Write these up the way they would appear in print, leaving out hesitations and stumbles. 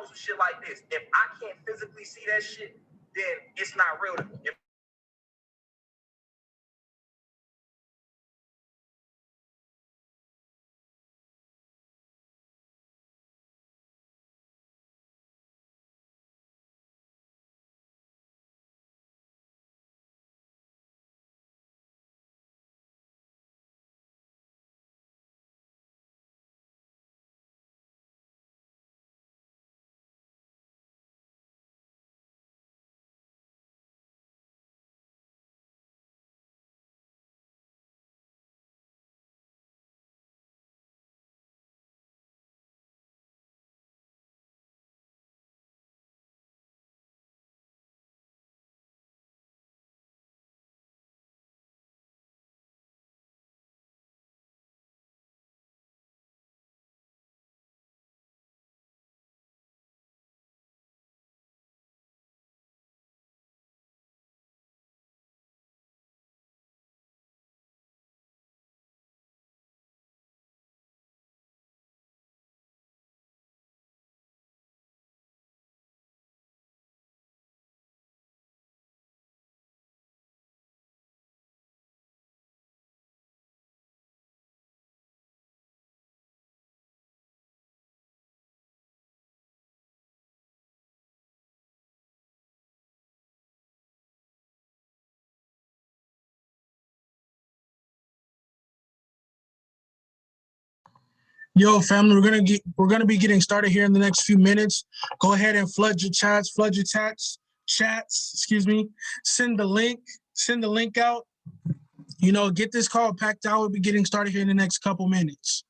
on some shit like this. If I can't physically see that shit, then it's not real to me. Yo, family, we're gonna be getting started here in the next few minutes. Go ahead and flood your chats, excuse me. Send the link out. You know, get this call packed out. We'll be getting started here in the next couple minutes.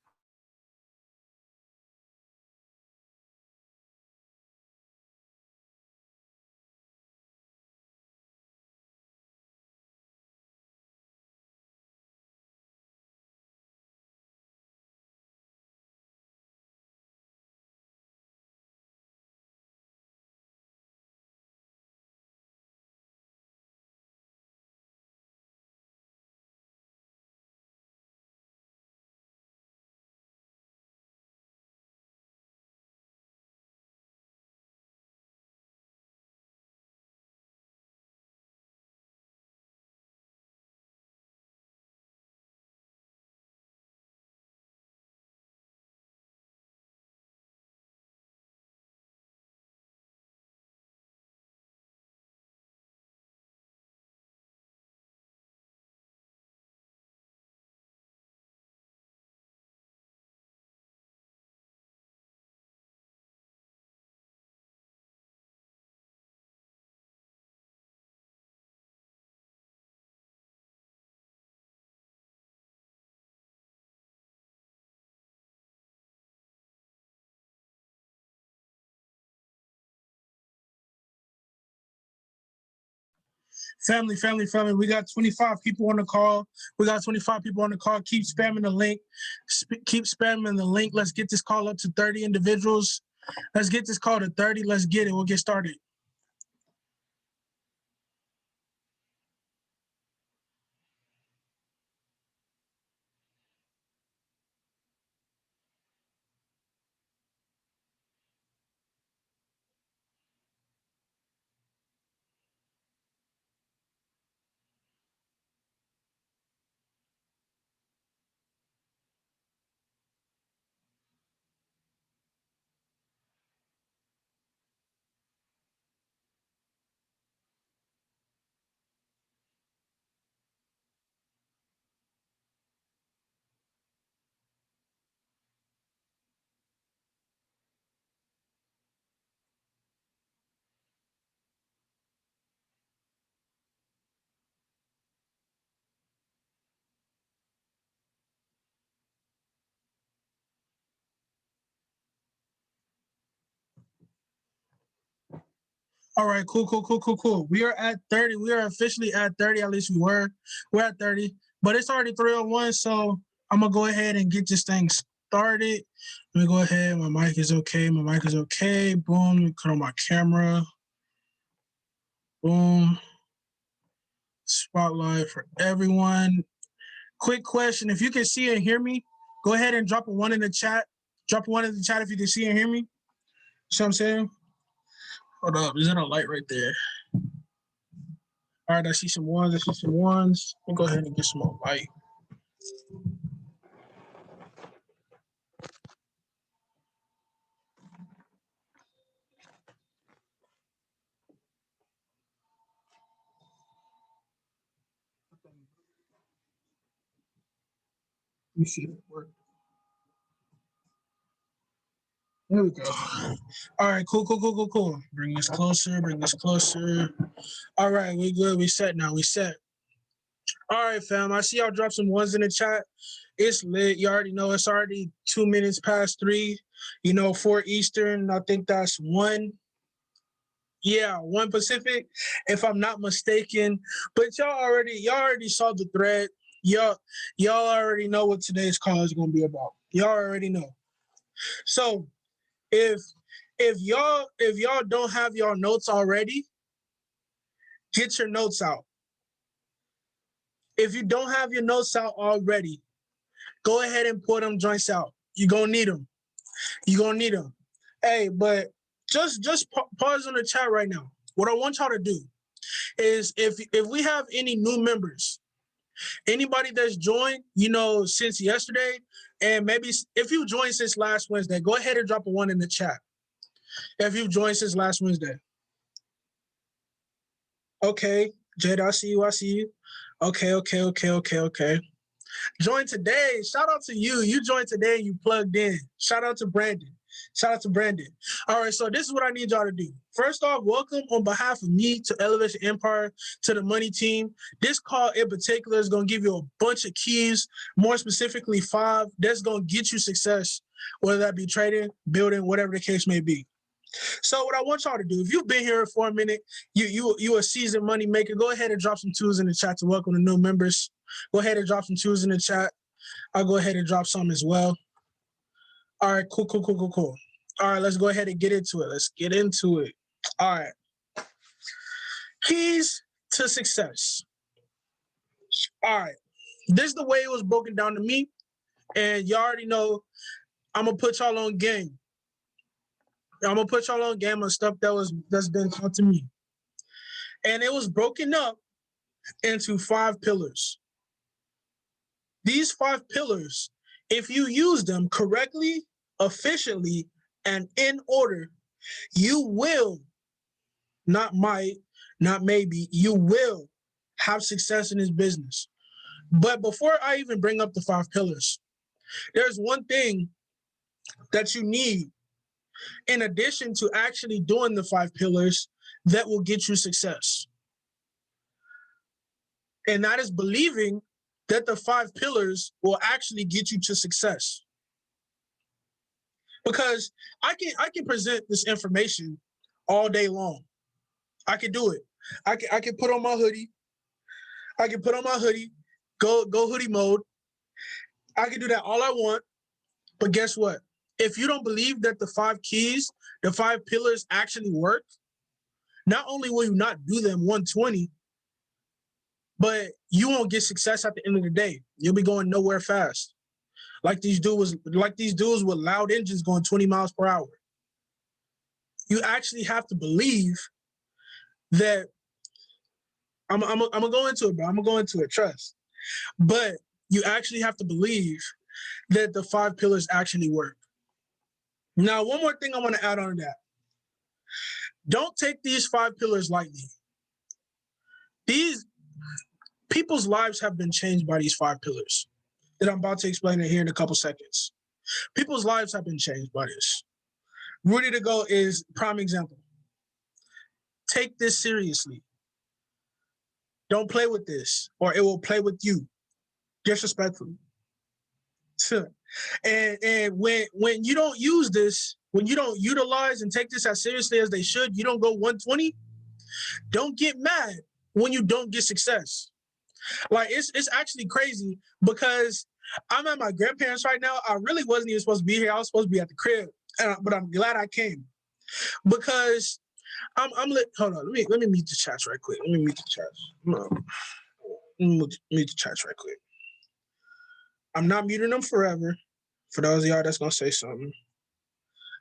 Family, we got 25 people on the call. Keep spamming the link. Let's get this call up to 30 individuals. Let's get this call to 30. Let's get it. We'll get started. All right, cool. We are at 30. We are officially at 30. At least we were. We're at 30, but it's already 3:01. So I'm gonna go ahead and get this thing started. Let me go ahead. My mic is okay. Boom. Let me cut on my camera. Boom. Spotlight for everyone. Quick question: if you can see and hear me, go ahead and drop a 1 in the chat. Drop a 1 in the chat if you can see and hear me. See what I'm saying? Hold up. Is that a light right there? All right, I see some ones. Let me go ahead and get some more light. Let me see if it works. There we go. All right, cool. Bring this closer. All right, we good. We set now. We set. All right, fam. I see y'all drop some ones in the chat. It's lit. You already know it's already 2 minutes past 3. 4 Eastern. I think that's 1. Yeah, 1 Pacific, if I'm not mistaken. But y'all already saw the thread. Y'all already know what today's call is gonna be about. Y'all already know. So if y'all don't have your notes already, get your notes out. If you don't have your notes out already, go ahead and pull them joints out. You're gonna need them. Hey, but just pause on the chat right now. What I want y'all to do is if we have any new members, anybody that's joined, since yesterday, and maybe if you joined since last Wednesday, go ahead and drop a 1 in the chat. If you've joined since last Wednesday. Okay, Jade, I see you. Okay. Join today. Shout out to you. You joined today and you plugged in. Shout out to Brandon. All right, so this is what I need y'all to do. First off, welcome on behalf of me to Elevation Empire, to the money team. This call in particular is going to give you a bunch of keys, more specifically 5, that's going to get you success, whether that be trading, building, whatever the case may be. So what I want y'all to do, if you've been here for a minute, you a seasoned money maker, go ahead and drop some 2s in the chat to welcome the new members. Go ahead and drop some 2s in the chat. I'll go ahead and drop some as well. All right, cool. All right, let's go ahead and get into it. All right. Keys to success. All right. This is the way it was broken down to me. And you already know I'm going to put y'all on game. On stuff that's been taught to me. And it was broken up into 5 pillars. These 5 pillars, if you use them correctly, efficiently, and in order, you will, not might, not maybe, you will have success in this business. But before I even bring up the 5 pillars, there's one thing that you need in addition to actually doing the 5 pillars that will get you success. And that is believing that the 5 pillars will actually get you to success. Because I can present this information all day long. I can do it. I can put on my hoodie. Go hoodie mode. I can do that all I want. But guess what? If you don't believe that the 5 keys, the 5 pillars actually work, not only will you not do them 120, but you won't get success at the end of the day. You'll be going nowhere fast. Like these dudes with loud engines going 20 miles per hour. You actually have to believe that I'm gonna go into it, bro. I'm gonna go into it, trust. But you actually have to believe that the 5 pillars actually work. Now, one more thing I want to add on to that. Don't take these 5 pillars lightly. These people's lives have been changed by these 5 pillars that I'm about to explain it here in a couple seconds. People's lives have been changed by this. Rudy to Go is prime example. Take this seriously. Don't play with this, or it will play with you disrespectfully. And when you don't use this, when you don't utilize and take this as seriously as they should, you don't go 120. Don't get mad when you don't get success. Like it's actually crazy because I'm at my grandparents right now. I really wasn't even supposed to be here. I was supposed to be at the crib, but I'm glad I came because I'm lit. Hold on, let me mute the chats right quick. Let me mute the chats right quick. I'm not muting them forever. For those of y'all that's gonna say something,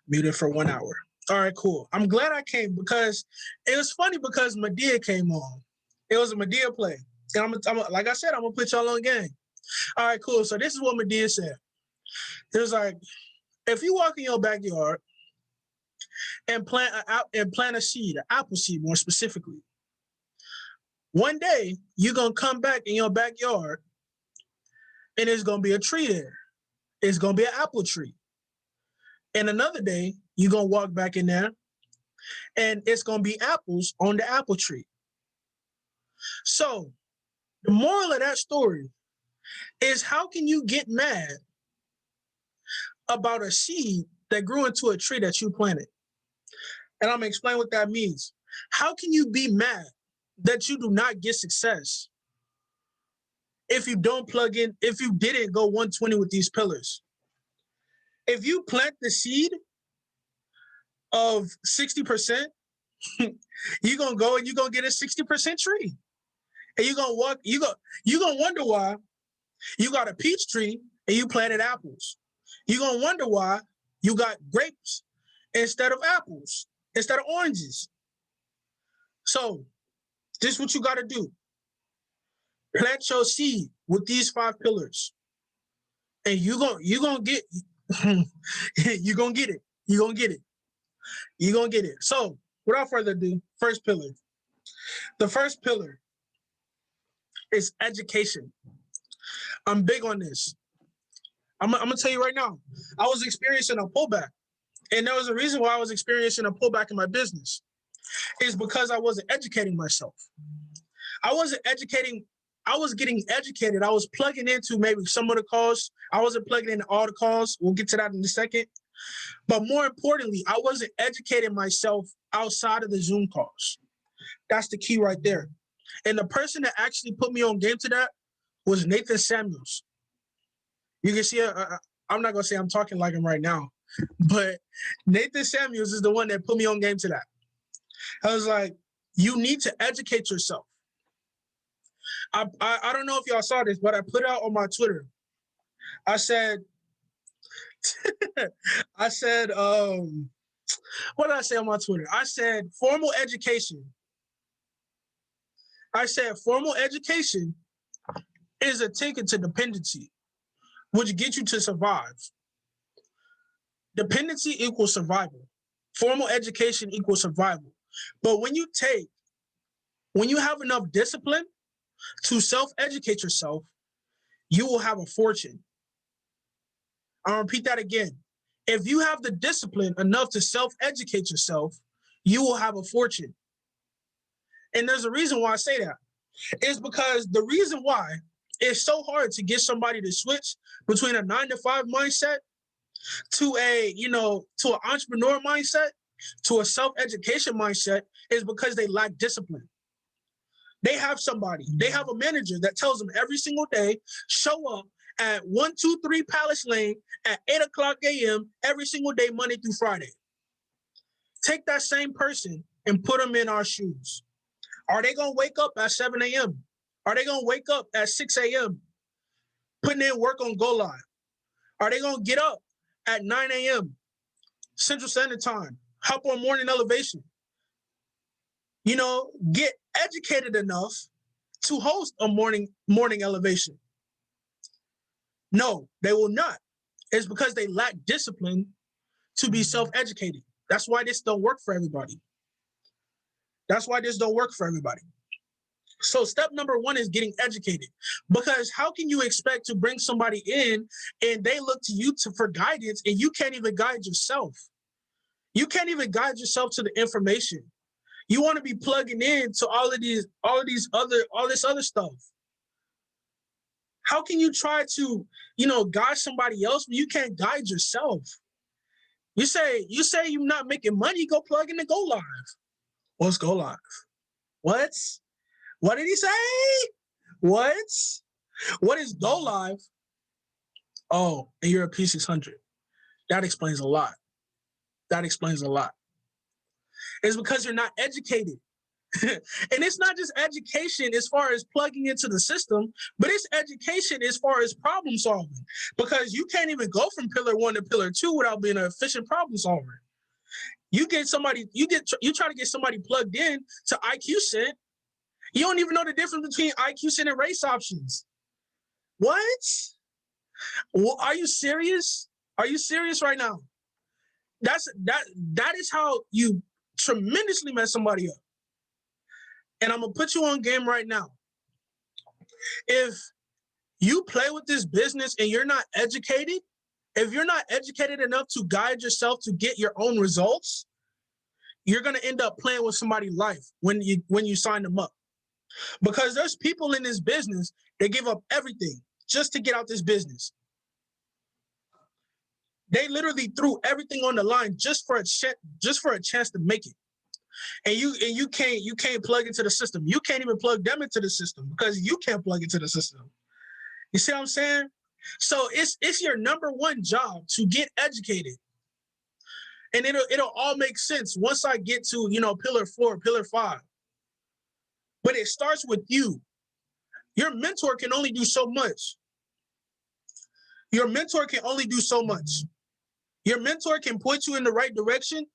mute it for 1 hour. All right, cool. I'm glad I came because it was funny because Medea came on. It was a Medea play. And like I said, I'm going to put y'all on game. All right, cool. So this is what Medea said. It was like, if you walk in your backyard and plant a seed, an apple seed more specifically, one day you're going to come back in your backyard and there's going to be a tree there. It's going to be an apple tree. And another day, you're going to walk back in there and it's going to be apples on the apple tree. So the moral of that story is, how can you get mad about a seed that grew into a tree that you planted? And I'm going to explain what that means. How can you be mad that you do not get success if you don't plug in, if you didn't go 120 with these pillars? If you plant the seed of 60%, you're going to go and you're going to get a 60% tree. And you're going to walk, you're going to wonder why you got a peach tree and you planted apples. You're going to wonder why you got grapes instead of apples, instead of oranges. So this is what you got to do. Plant your seed with these 5 pillars. And you're going to get, you're going to get it. You're going to get it. You're going to get it. So without further ado, first pillar. The first pillar is education. I'm big on this. I'm going to tell you right now, I was experiencing a pullback. And there was a reason why I was experiencing a pullback in my business. Is because I wasn't educating myself. I wasn't educating. I was getting educated. I was plugging into maybe some of the calls. I wasn't plugging into all the calls. We'll get to that in a second. But more importantly, I wasn't educating myself outside of the Zoom calls. That's the key right there. And the person that actually put me on game to that was Nathan Samuels. You can see, I'm not going to say I'm talking like him right now, but Nathan Samuels is the one that put me on game to that. I was like, you need to educate yourself. I don't know if y'all saw this, but I put out on my Twitter. I said, what did I say on my Twitter? I said, formal education. I said, formal education is a ticket to dependency, which gets you to survive. Dependency equals survival. Formal education equals survival. But when you have enough discipline to self-educate yourself, you will have a fortune. I'll repeat that again. If you have the discipline enough to self-educate yourself, you will have a fortune. And there's a reason why I say that. It's because the reason why it's so hard to get somebody to switch between a 9-to-5 mindset to to an entrepreneur mindset, to a self-education mindset, is because they lack discipline. They have a manager that tells them every single day, show up at 123 Palace Lane at 8:00 a.m. every single day, Monday through Friday. Take that same person and put them in our shoes. Are they going to wake up at 7 a.m.? Are they going to wake up at 6 a.m. putting in work on Go Live? Are they going to get up at 9 a.m. Central Standard Time, hop on Morning Elevation? Get educated enough to host a morning elevation. No, they will not. It's because they lack discipline to be self-educated. That's why this don't work for everybody. So step number 1 is getting educated. Because how can you expect to bring somebody in and they look to you for guidance and you can't even guide yourself? You can't even guide yourself to the information. You want to be plugging in to all this other stuff. How can you try to, guide somebody else when you can't guide yourself? You say you're not making money, go plug in to Go Live. What's Go Live? What? What did he say? What? What is Go Live? Oh, and you're a P600. That explains a lot. It's because you're not educated. And it's not just education as far as plugging into the system, but it's education as far as problem solving. Because you can't even go from pillar 1 to pillar 2 without being an efficient problem solver. You try to get somebody plugged in to IQSIT. You don't even know the difference between IQSIT and race options. What? Well, are you serious? Are you serious right now? That is how you tremendously mess somebody up. And I'm gonna put you on game right now. If you play with this business and you're not educated, if you're not educated enough to guide yourself to get your own results, you're gonna end up playing with somebody's life when you sign them up. Because there's people in this business that give up everything just to get out this business. They literally threw everything on the line just for a chance to make it. And you can't plug into the system. You can't even plug them into the system because you can't plug into the system. You see what I'm saying? So it's your number one job to get educated. And it'll all make sense once I get to, pillar 4, pillar 5. But it starts with you. Your mentor can only do so much. Your mentor can only do so much. Your mentor can point you in the right direction.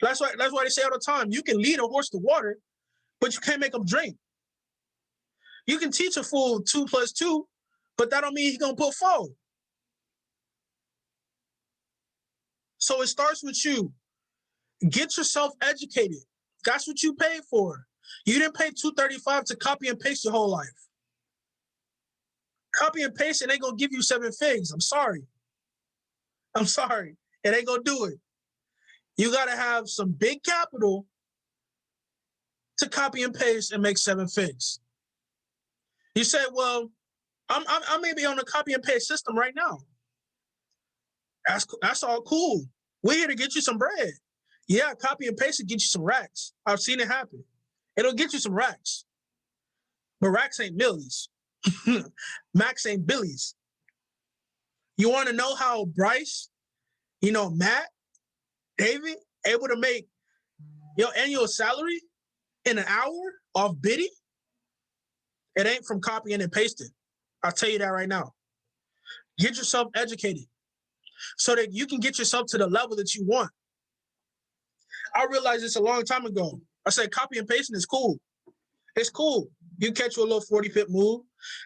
That's why they say all the time, you can lead a horse to water, but you can't make him drink. You can teach a fool 2 + 2, but that don't mean he's gonna put 4. So it starts with you. Get yourself educated. That's what you paid for. You didn't pay $235 to copy and paste your whole life. Copy and paste, it ain't gonna give you 7 figs. I'm sorry. It ain't gonna do it. You gotta have some big capital to copy and paste and make 7 figs. You say, well, I may be on a copy and paste system right now. That's all cool. We're here to get you some bread. Yeah, copy and paste will get you some racks. I've seen it happen. It'll get you some racks. But racks ain't millies. Max ain't billies. You want to know how Bryce, Matt, David, able to make your annual salary in an hour off bidding? It ain't from copying and pasting. I'll tell you that right now. Get yourself educated so that you can get yourself to the level that you want. I realized this a long time ago. I said copy and pasting is cool. It's cool. You catch you a little 40-pip move,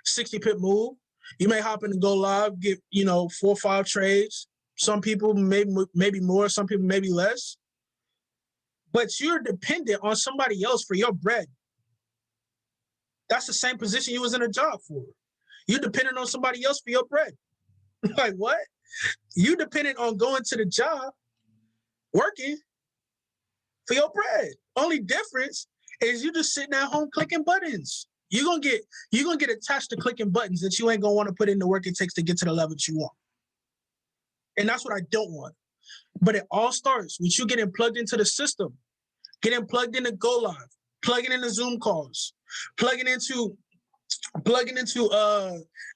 60-pip move. You may hop in and go live, get 4 or 5 trades. Some people maybe more, some people maybe less. But you're dependent on somebody else for your bread. That's the same position you was in a job for. You're dependent on somebody else for your bread. Like what? You dependent on going to the job, working for your bread. Only difference is you just sitting at home clicking buttons. You're gonna get attached to clicking buttons that you ain't gonna want to put in the work it takes to get to the level that you want. And that's what I don't want. But it all starts with you getting plugged into the system, getting plugged into Go Live, plugging into Zoom calls, plugging into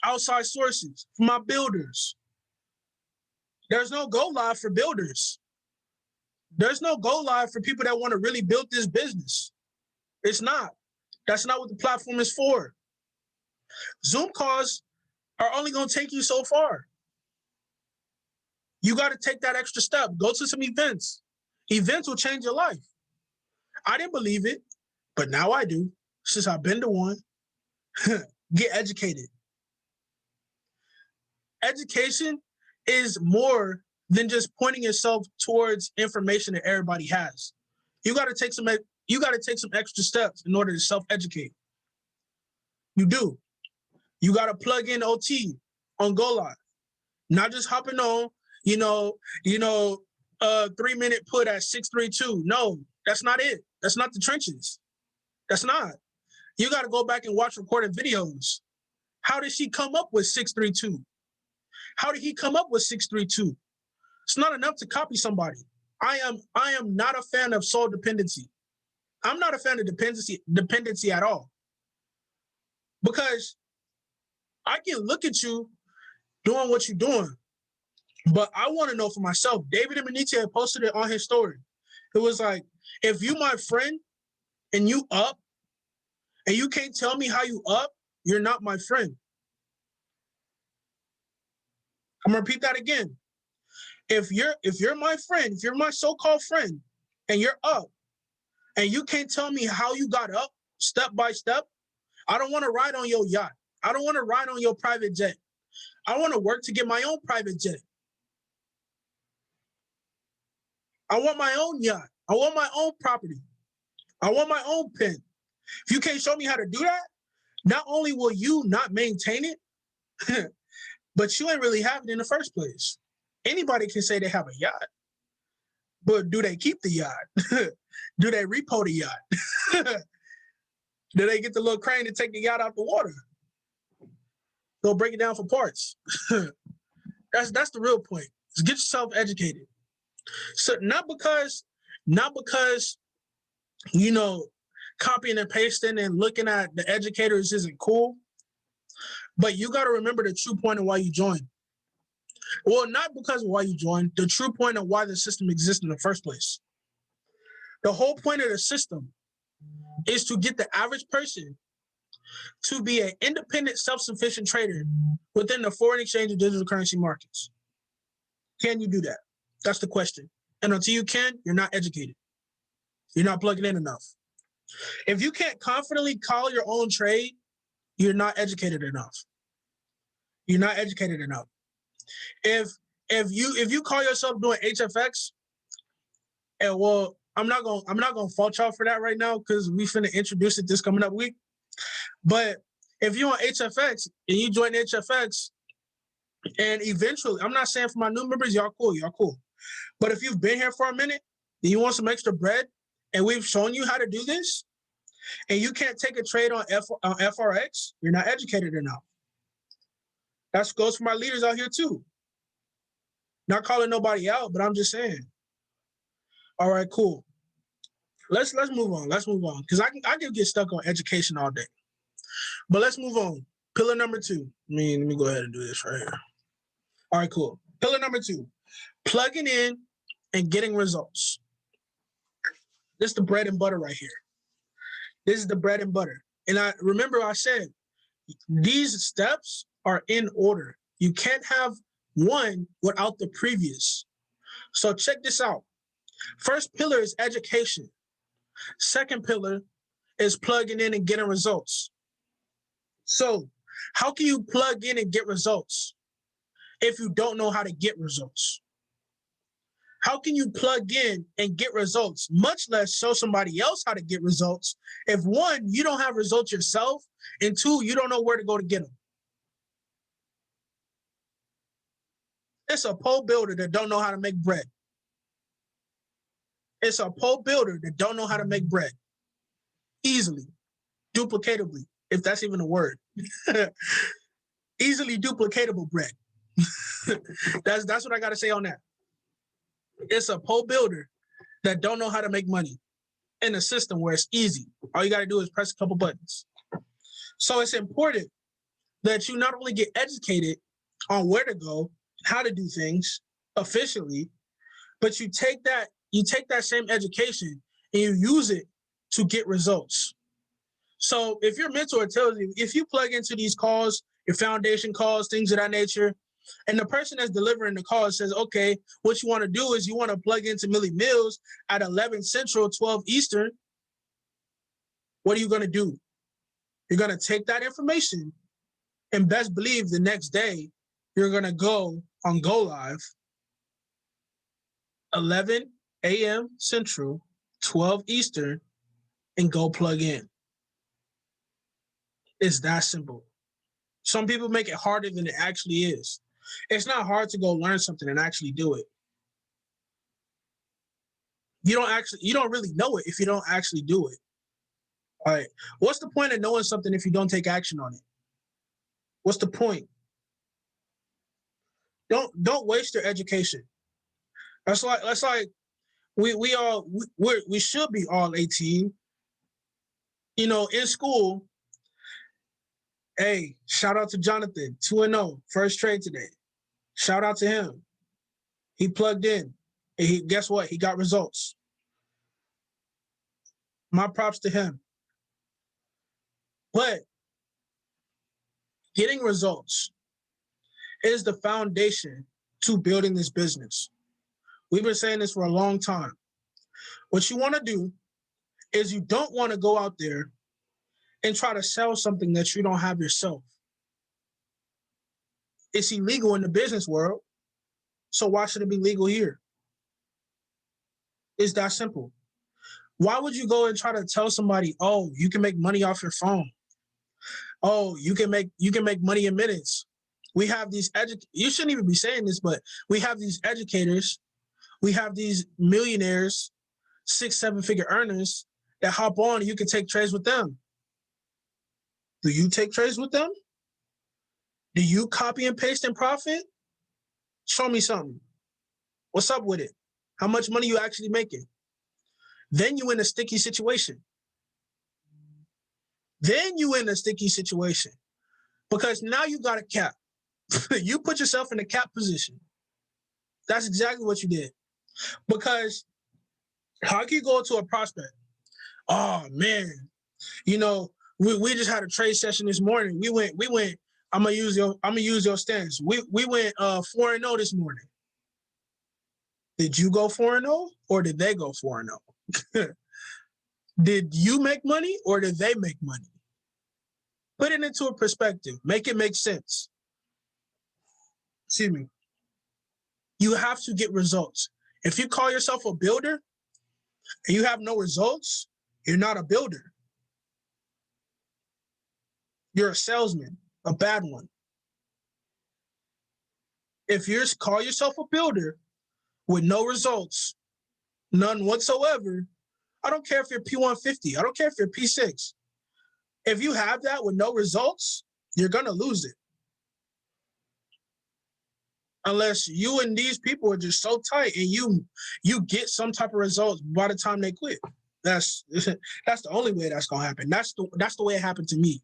outside sources for my builders. There's no Go Live for builders. There's no Go Live for people that want to really build this business. It's not. That's not what the platform is for. Zoom calls are only going to take you so far. You got to take that extra step. Go to some events. Events will change your life. I didn't believe it, but now I do, since I've been to one. Get educated. Education is more than just pointing yourself towards information that everybody has. You got to take some extra steps in order to self-educate. You do. You got to plug in OT on Go Live. Not just hopping on, 3-minute put at 632. No, that's not it. That's not the trenches. That's not. You got to go back and watch recorded videos. How did she come up with 632? How did he come up with 632? It's not enough to copy somebody. I am not a fan of soul dependency. I'm not a fan of dependency at all. Because I can look at you doing what you're doing, but I want to know for myself. David Imonitie had posted it on his story. It was like, if you my friend and you up and you can't tell me how you up, you're not my friend. I'm gonna repeat that again. If you're my friend, if you're my so-called friend, and you're up, and you can't tell me how you got up step by step, I don't want to ride on your yacht. I don't want to ride on your private jet. I want to work to get my own private jet. I want my own yacht. I want my own property. I want my own pen. If you can't show me how to do that, not only will you not maintain it, but you ain't really have it in the first place. Anybody can say they have a yacht, but do they keep the yacht? Do they repo the yacht? Do they get the little crane to take the yacht out the water? Go break it down for parts. That's the real point. Is get yourself educated. So not because you know, copying and pasting and looking at the educators isn't cool, but you got to remember the true point of why you joined. Well, not because of why you joined, the true point of why the system exists in the first place. The whole point of the system is to get the average person to be an independent, self-sufficient trader within the foreign exchange and digital currency markets. Can you do that? That's the question. And until you can, you're not educated. You're not plugging in enough. If you can't confidently call your own trade, you're not educated enough. You're not educated enough. If you call yourself doing HFX, and well, I'm not gonna fault y'all for that right now because we finna introduce it this coming up week. But if you on HFX and you join HFX, and eventually, I'm not saying for my new members, y'all cool. But if you've been here for a minute and you want some extra bread, and we've shown you how to do this, and you can't take a trade on FRX, you're not educated enough. That goes for my leaders out here too. Not calling nobody out, but I'm just saying. All right, cool. Let's move on. Let's move on because I can get stuck on education all day. But let's move on. Pillar number 2. Let me go ahead and do this right here. All right, cool. Pillar number 2, plugging in and getting results. This is the bread and butter right here. This is the bread and butter. And I said these steps are in order. You can't have one without the previous. So check this out. First pillar is education. Second pillar is plugging in and getting results. So how can you plug in and get results if you don't know how to get results? How can you plug in and get results, much less show somebody else how to get results, if 1, you don't have results yourself, and 2, you don't know where to go to get them? It's a pole builder that don't know how to make bread. It's a pole builder that don't know how to make bread. Easily, duplicatably, if that's even a word. Easily duplicatable bread. That's what I got to say on that. It's a pole builder that don't know how to make money in a system where it's easy. All you got to do is press a couple buttons. So it's important that you not only get educated on where to go, how to do things efficiently, but you take that same education and you use it to get results. So if your mentor tells you, if you plug into these calls, your foundation calls, things of that nature, and the person that's delivering the call says, okay, what you want to do is you want to plug into Millie Mills at 11 Central, 12 Eastern. What are you going to do? You're going to take that information and best believe the next day you're going to go on Go Live, 11 a.m. Central, 12 Eastern, and go plug in. It's that simple. Some people make it harder than it actually is. It's not hard to go learn something and actually do it. You don't really know it if you don't actually do it. All right. What's the point of knowing something if you don't take action on it? What's the point? Don't waste your education. That's like we should be all 18. You know, in school. Hey, shout out to Jonathan, 2-0, first trade today. Shout out to him. He plugged in, and guess what? He got results. My props to him. But getting results is the foundation to building this business. We've been saying this for a long time. What you want to do is you don't want to go out there and try to sell something that you don't have yourself. It's illegal in the business world, so why should it be legal here? It's that simple. Why would you go and try to tell somebody, oh, you can make money off your phone? Oh, you can make money in minutes. We have these you shouldn't even be saying this, but we have these educators, we have these millionaires, 6-7-figure earners that hop on and you can take trades with them. Do you take trades with them? Do you copy and paste and profit? Show me something. What's up with it? How much money you actually making? Then you in a sticky situation. Because now you got a cap. You put yourself in a cap position. That's exactly what you did. Because how can you go to a prospect? Oh man, you know, we just had a trade session this morning. We went, I'm gonna use your stance. We went 4-0 this morning. Did you go 4-0 or did they go 4-0? Did you make money or did they make money? Put it into a perspective. Make it make sense. Excuse me. You have to get results. If you call yourself a builder and you have no results, you're not a builder. You're a salesman, a bad one. If you call yourself a builder with no results, none whatsoever, I don't care if you're P150. I don't care if you're P6. If you have that with no results, you're going to lose it. Unless you and these people are just so tight and you get some type of results by the time they quit. That's the only way that's going to happen. That's the way it happened to me.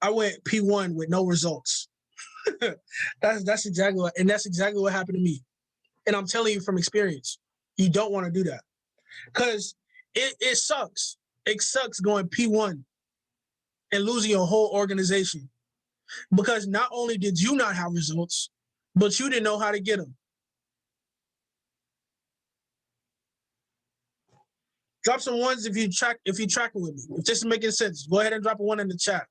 I went P1 with no results. that's exactly what happened to me. And I'm telling you from experience, you don't want to do that. Because it sucks. It sucks going P1 and losing your whole organization. Because not only did you not have results, but you didn't know how to get them. Drop some ones if you're tracking with me. If this is making sense, go ahead and drop a 1 in the chat.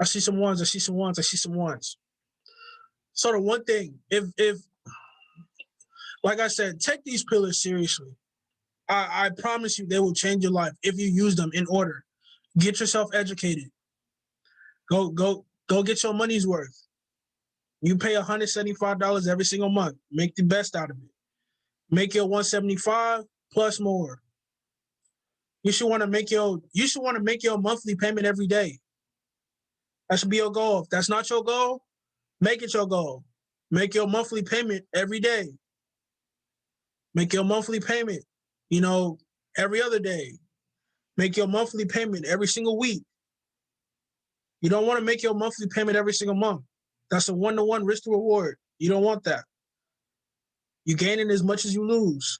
I see some ones. So the one thing, if like I said, take these pillars seriously. I promise you they will change your life if you use them in order. Get yourself educated. Go get your money's worth. You pay $175 every single month. Make the best out of it. Make your $175 plus more. You should want to make your monthly payment every day. That should be your goal. If that's not your goal, make it your goal. Make your monthly payment every day. Make your monthly payment, every other day. Make your monthly payment every single week. You don't want to make your monthly payment every single month. That's a 1-to-1 risk to reward. You don't want that. You're gaining as much as you lose.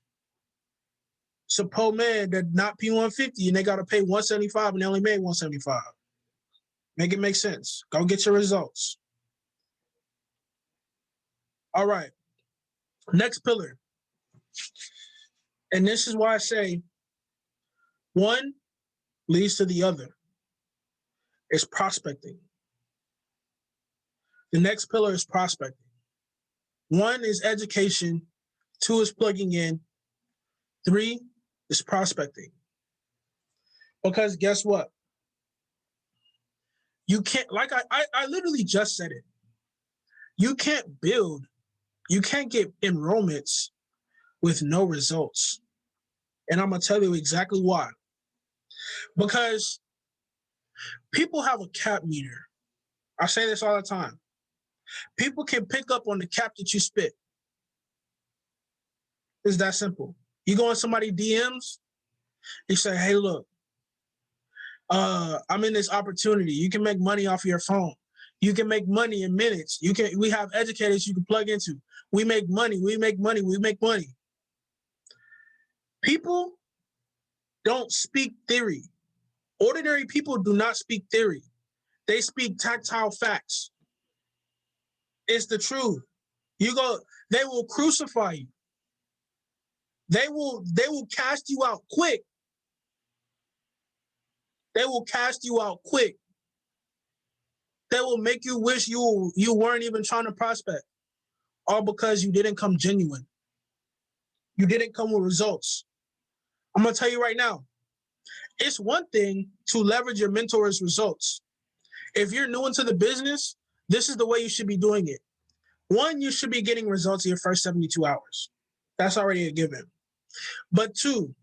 Suppose, man, they're not P150 and they got to pay $175 and they only made $175. Make it make sense. Go get your results. All right. Next pillar. And this is why I say one leads to the other. It's prospecting. The next pillar is prospecting. 1 is education. 2 is plugging in. 3 is prospecting. Because guess what? You can't, like I literally just said it. You can't build, you can't get enrollments with no results. And I'm going to tell you exactly why. Because people have a cap meter. I say this all the time. People can pick up on the cap that you spit. It's that simple. You go in somebody's DMs, you say, hey, look, I'm in this opportunity. You can make money off of your phone. You can make money in minutes. We have educators you can plug into. We make money. People don't speak theory. Ordinary people do not speak theory. They speak tactile facts. It's the truth. They will crucify you. They will cast you out quick. They will cast you out quick. They will make you wish you weren't even trying to prospect, all because you didn't come genuine. You didn't come with results. I'm gonna tell you right now, it's one thing to leverage your mentor's results. If you're new into the business, this is the way you should be doing it. One, you should be getting results in your first 72 hours. That's already a given. But two,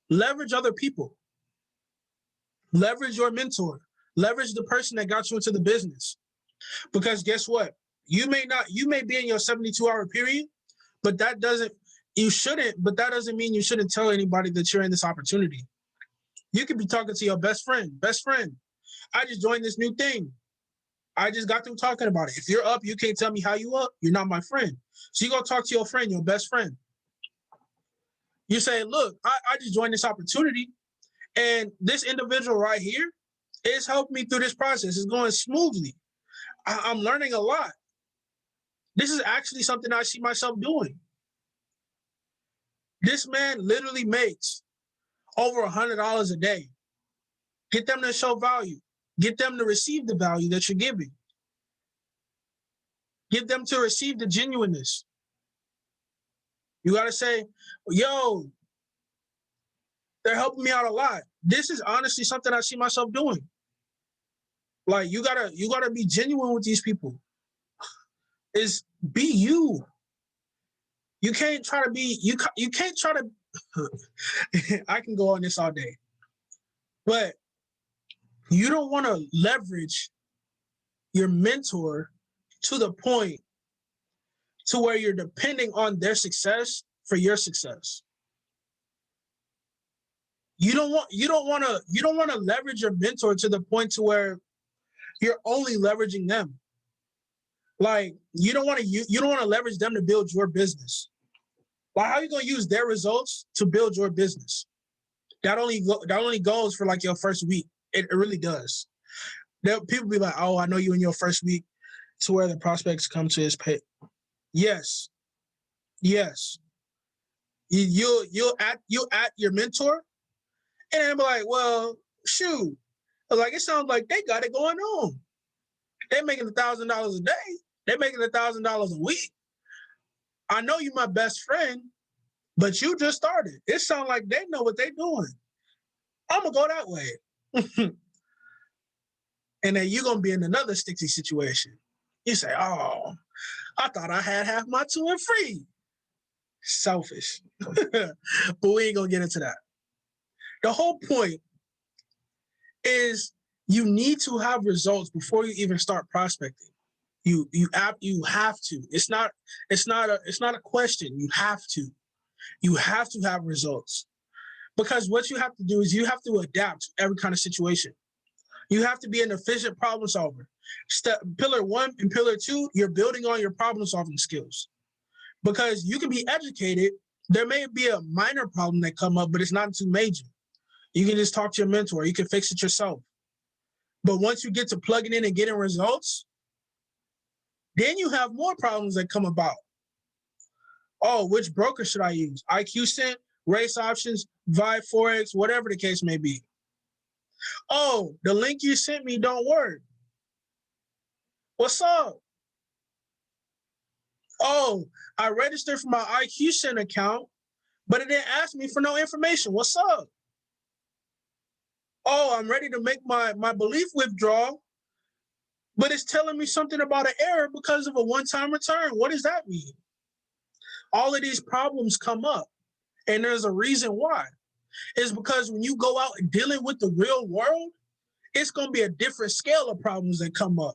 leverage other people. Leverage your mentor. Leverage the person that got you into the business. Because guess what? You may be in your 72-hour period, but that doesn't mean you shouldn't tell anybody that you're in this opportunity. You could be talking to your best friend. Best friend, I just joined this new thing. I just got through talking about it. If you're up, you can't tell me how you up. You're not my friend. So you go talk to your friend, your best friend. You say, look, I just joined this opportunity, and this individual right here is helping me through this process. It's going smoothly. I'm learning a lot. This is actually something I see myself doing. This man literally makes over $100 a day. Get them to show value. Get them to receive the value that you're giving. Get them to receive the genuineness. You got to say, yo, they're helping me out a lot. This is honestly something I see myself doing. Like, you gotta be genuine with these people. Is be you. You can't try to be, you can't try to, I can go on this all day. But you don't want to leverage your mentor to the point to where you're depending on their success for your success. You don't want to leverage your mentor to the point to where you're only leveraging them. Like, you don't want to leverage them to build your business. Like, how are you going to use their results to build your business? That only goes for like your first week. It really does. People be like, oh, I know you in your first week, to where the prospects come to his pay. Yes. You'll at your mentor, and then be like, well, shoot. Like, it sounds like they got it going on. They're making $1,000 a day. They're making $1,000 a week. I know you're my best friend, but you just started. It sounds like they know what they're doing. I'm going to go that way. And then you're going to be in another sticky situation. You say, oh, I thought I had half my 2 and free. Selfish. But we ain't going to get into that. The whole point is you need to have results before you even start prospecting. You have to. It's not a question. You have to. You have to have results. Because what you have to do is you have to adapt to every kind of situation. You have to be an efficient problem solver. Pillar 1 and pillar 2, you're building on your problem solving skills. Because you can be educated, there may be a minor problem that come up, but it's not too major. You can just talk to your mentor. You can fix it yourself. But once you get to plugging in and getting results, then you have more problems that come about. Oh, which broker should I use? IQSent, Race Options, Vibe Forex, whatever the case may be. Oh, the link you sent me don't work. What's up? Oh, I registered for my IQSent account, but it didn't ask me for no information. What's up? Oh, I'm ready to make my belief withdrawal, but it's telling me something about an error because of a one-time return. What does that mean? All of these problems come up, and there's a reason why. It's because when you go out and dealing with the real world, it's going to be a different scale of problems that come up,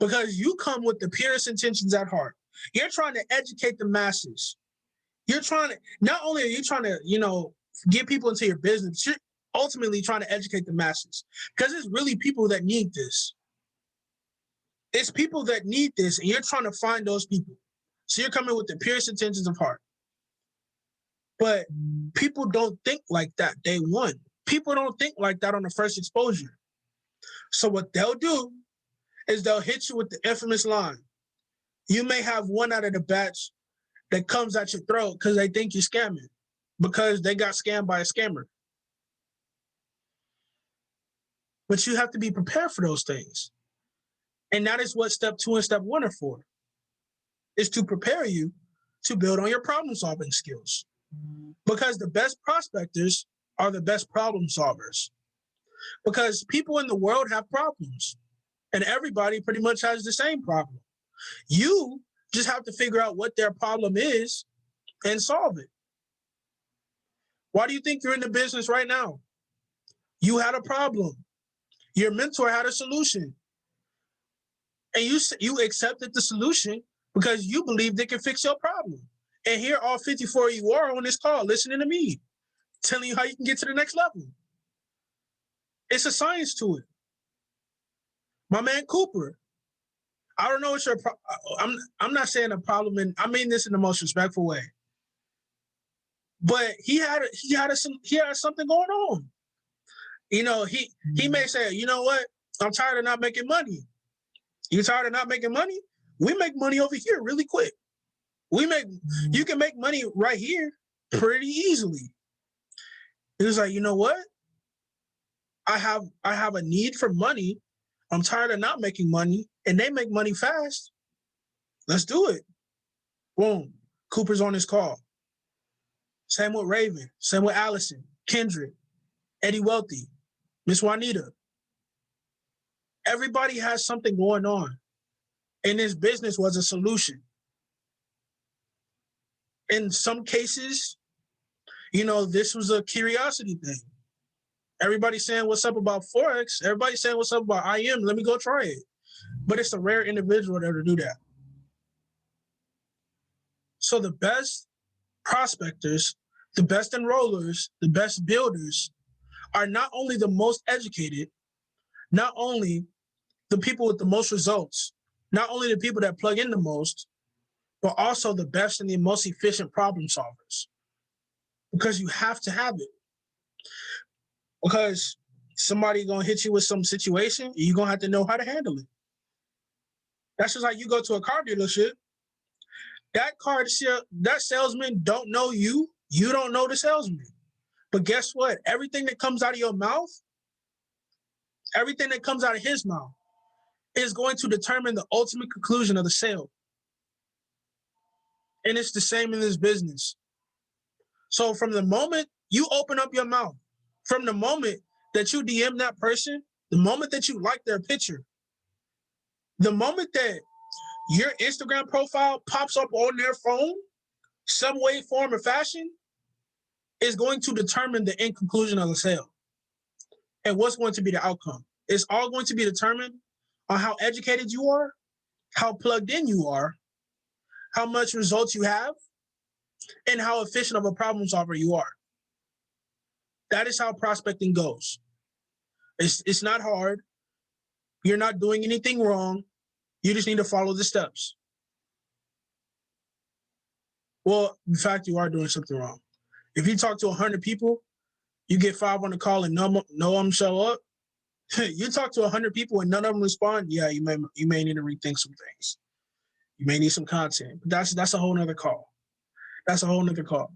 because you come with the purest intentions at heart. You're trying to educate the masses. You're trying to, not only are you trying to, get people into your business, you're ultimately trying to educate the masses, because it's really people that need this. It's people that need this, and you're trying to find those people. So you're coming with the purest intentions of heart. But people don't think like that day one. People don't think like that on the first exposure. So what they'll do is they'll hit you with the infamous line. You may have one out of the batch that comes at your throat because they think you're scamming. because they got scammed by a scammer. But you have to be prepared for those things. And that is what step 2 and step 1 are for, is to prepare you to build on your problem solving skills. Because the best prospectors are the best problem solvers. Because people in the world have problems, and everybody pretty much has the same problem. You just have to figure out what their problem is and solve it. Why do you think you're in the business right now? You had a problem. Your mentor had a solution. And you accepted the solution because you believe they can fix your problem. And here all 54 of you are on this call listening to me, telling you how you can get to the next level. It's a science to it. My man Cooper, I don't know what your I'm not saying a problem, and I mean this in the most respectful way. But he had something going on. You know, he may say, you know what? I'm tired of not making money. You tired of not making money? We make money over here really quick. You can make money right here pretty easily. He was like, you know what? I have a need for money. I'm tired of not making money, and they make money fast. Let's do it. Boom. Cooper's on his call. Same with Raven. Same with Allison, Kendrick, Eddie Wealthy, Miss Juanita. Everybody has something going on. And this business was a solution. In some cases, you know, this was a curiosity thing. Everybody's saying what's up about Forex. Everybody's saying what's up about IM. Let me go try it. But it's a rare individual that will do that. So the best prospectors, the best enrollers, the best builders are not only the most educated, not only the people with the most results, not only the people that plug in the most, but also the best and the most efficient problem solvers. Because you have to have it. Because somebody gonna hit you with some situation, you're gonna have to know how to handle it. That's just like you go to a car dealership. That salesman don't know you. You don't know the salesman. But guess what? Everything that comes out of your mouth, everything that comes out of his mouth is going to determine the ultimate conclusion of the sale. And it's the same in this business. So from the moment you open up your mouth, from the moment that you DM that person, the moment that you like their picture, the moment that your Instagram profile pops up on their phone, some way, form, or fashion, is going to determine the end conclusion of the sale. And what's going to be the outcome? It's all going to be determined on how educated you are, how plugged in you are, how much results you have, and how efficient of a problem solver you are. That is how prospecting goes. It's not hard. You're not doing anything wrong. You just need to follow the steps. Well, in fact, you are doing something wrong. If you talk to 100 people, you get 5 on the call and none of them show up. You talk to 100 people and none of them respond. Yeah, you may need to rethink some things. You may need some content. But that's a whole nother call. That's a whole nother call.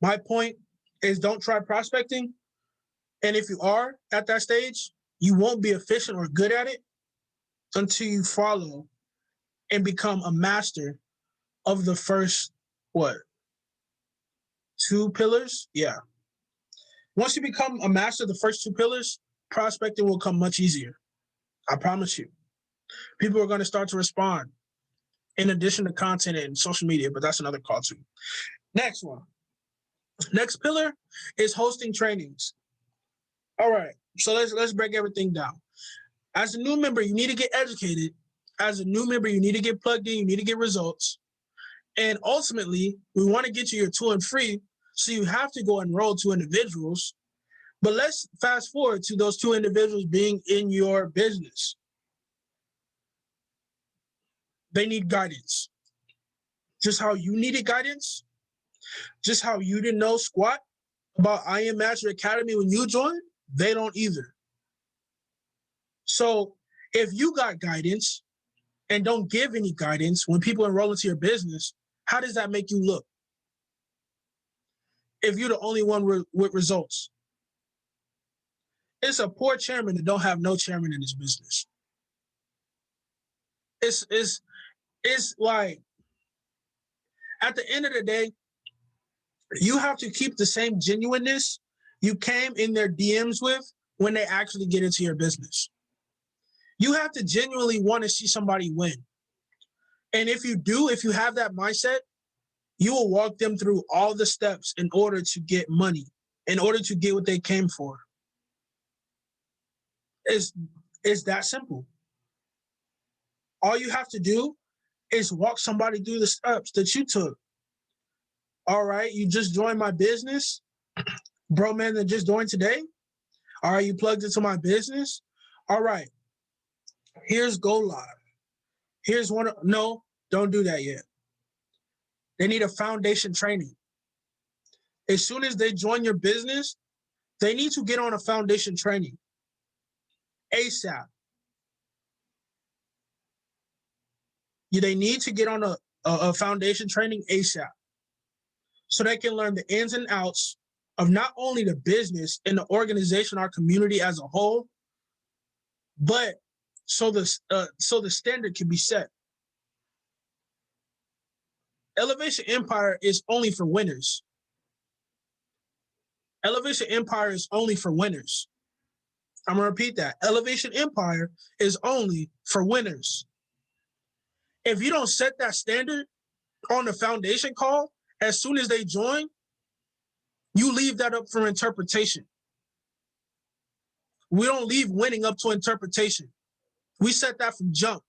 My point is, don't try prospecting. And if you are at that stage, you won't be efficient or good at it until you follow and become a master of the first, 2 pillars? Yeah. Once you become a master of the first 2 pillars, prospecting will come much easier. I promise you. People are going to start to respond in addition to content and social media, but that's another call too. Next one. Next pillar is hosting trainings. All right, so let's break everything down. As a new member, you need to get educated. As a new member, you need to get plugged in. You need to get results. And ultimately, we want to get you your 2 and free, so you have to go enroll 2 individuals. But let's fast forward to those 2 individuals being in your business. They need guidance. Just how you needed guidance, just how you didn't know squat about IM Master Academy when you joined, they don't either. So if you got guidance and don't give any guidance when people enroll into your business, how does that make you look? if you're the only one with results. It's a poor chairman that don't have no chairman in his business. It's like, at the end of the day, you have to keep the same genuineness you came in their DMs with when they actually get into your business. You have to genuinely want to see somebody win. And if you have that mindset, you will walk them through all the steps in order to get money, in order to get what they came for. It's that simple. All you have to do is walk somebody through the steps that you took. All right, you just joined my business. Bro, man, that just joined today. All right, you plugged into my business. All right, here's Go Live. Here's one. No, don't do that yet. They need a foundation training. As soon as they join your business, they need to get on a foundation training ASAP. They need to get on a foundation training ASAP so they can learn the ins and outs of not only the business and the organization, our community as a whole, but so the standard can be set. Elevation Empire is only for winners. Elevation Empire is only for winners. I'm going to repeat that. Elevation Empire is only for winners. If you don't set that standard on the foundation call, as soon as they join, you leave that up for interpretation. We don't leave winning up to interpretation. We set that from jump.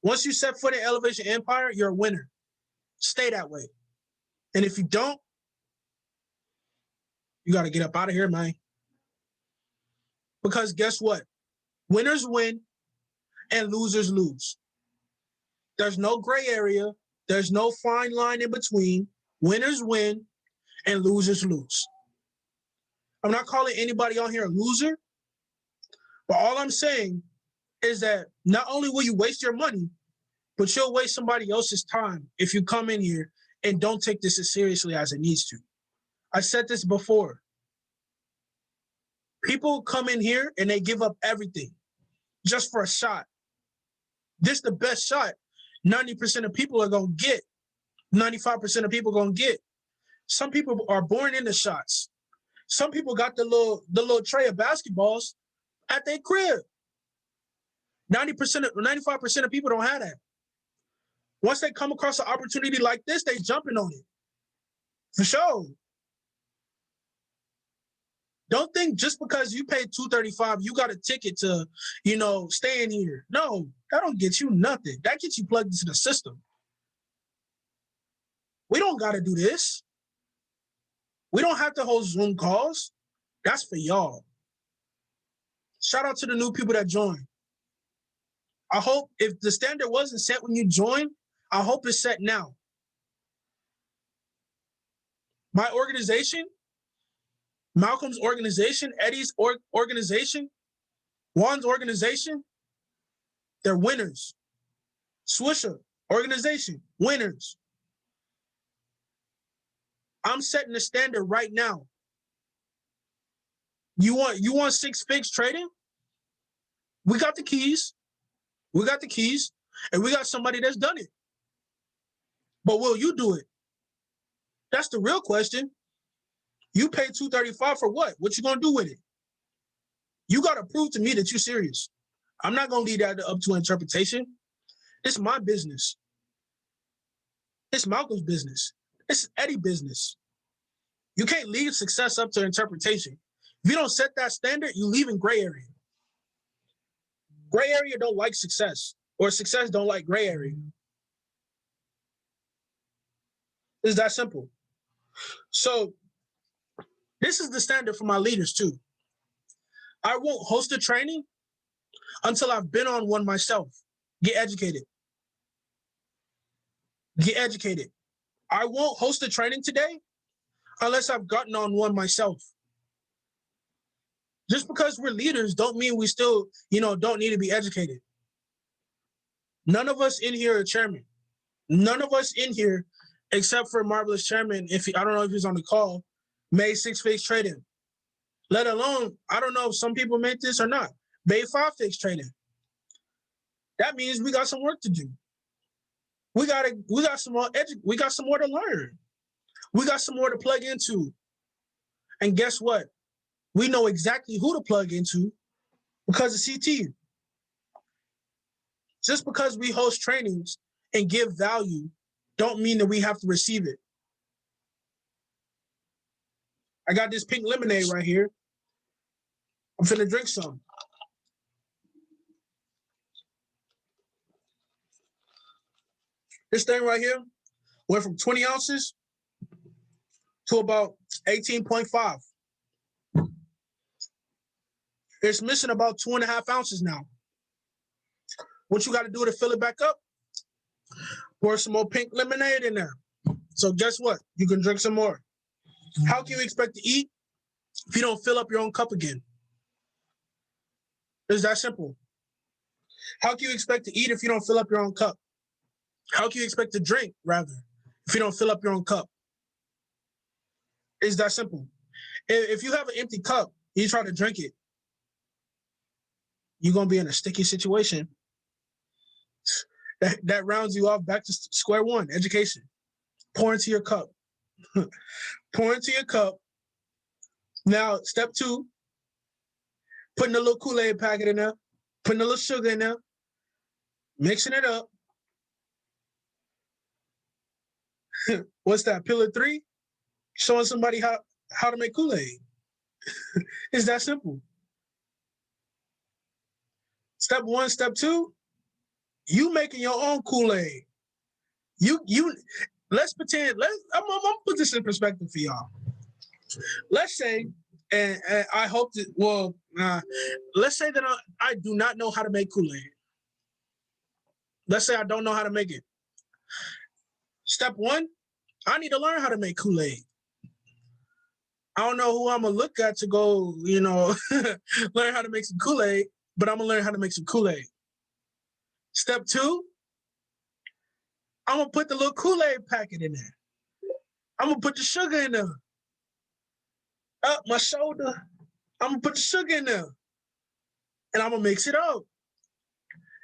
Once you set foot in Elevation Empire, you're a winner. Stay that way. And if you don't, you got to get up out of here, man. Because guess what? Winners win and losers lose. There's no gray area. There's no fine line in between. Winners win and losers lose. I'm not calling anybody on here a loser, but all I'm saying is that not only will you waste your money, but you'll waste somebody else's time if you come in here and don't take this as seriously as it needs to. I said this before. People come in here and they give up everything just for a shot. This is the best shot 90% of people are going to get. 95% of people are going to get. Some people are born into shots. Some people got the little tray of basketballs at their crib. 95% of people don't have that. Once they come across an opportunity like this, they jumping on it. For sure. Don't think just because you paid $235, you got a ticket to, staying here. No, that don't get you nothing. That gets you plugged into the system. We don't got to do this. We don't have to hold Zoom calls. That's for y'all. Shout out to the new people that joined. I hope if the standard wasn't set when you joined, I hope it's set now. My organization, Malcolm's organization, Eddie's organization, Juan's organization, they're winners. Swisher organization, winners. I'm setting the standard right now. You want 6 figs trading? We got the keys. We got the keys, and we got somebody that's done it. But will you do it? That's the real question. You paid $235 for what? What you gonna do with it? You gotta prove to me that you're serious. I'm not gonna leave that up to interpretation. It's my business. It's Malcolm's business. It's Eddie's business. You can't leave success up to interpretation. If you don't set that standard, you leave in gray area. Gray area don't like success, or success don't like gray area. It's that simple. So this is the standard for my leaders too. I won't host a training until I've been on one myself. Get educated. Get educated. I won't host a training today unless I've gotten on one myself. Just because we're leaders don't mean we still, don't need to be educated. None of us in here are chairman. None of us in here except for Marvelous Chairman, I don't know if he's on the call, made 6 fix trading. Let alone, I don't know if some people made this or not, made 5 fix trading. That means we got some work to do. We got some more we got some more to learn. We got some more to plug into. And guess what? We know exactly who to plug into because of CT. Just because we host trainings and give value don't mean that we have to receive it. I got this pink lemonade right here. I'm finna drink some. This thing right here went from 20 ounces to about 18.5. It's missing about 2.5 ounces now. What you got to do to fill it back up? Pour some more pink lemonade in there. So guess what? You can drink some more. How can you expect to eat if you don't fill up your own cup again? It's that simple. How can you expect to eat if you don't fill up your own cup? How can you expect to drink, rather, if you don't fill up your own cup? It's that simple. If you have an empty cup, you try to drink it, you're going to be in a sticky situation. That rounds you off back to square one, education. Pour into your cup. Pour into your cup. Now, step 2, putting a little Kool-Aid packet in there, putting a little sugar in there, mixing it up. What's that, pillar 3? Showing somebody how to make Kool-Aid. It's that simple. Step 1, step 2, you making your own Kool-Aid. Let's pretend, I'm gonna put this in perspective for y'all. Let's say, and I hope that, let's say that I do not know how to make Kool-Aid. Let's say I don't know how to make it. Step 1, I need to learn how to make Kool-Aid. I don't know who I'm gonna look at to go, learn how to make some Kool-Aid, but I'm gonna learn how to make some Kool-Aid. Step 2, I'm gonna put the little Kool-Aid packet in there. I'm gonna put the sugar in there. Up my shoulder, I'm gonna put the sugar in there. And I'm gonna mix it up.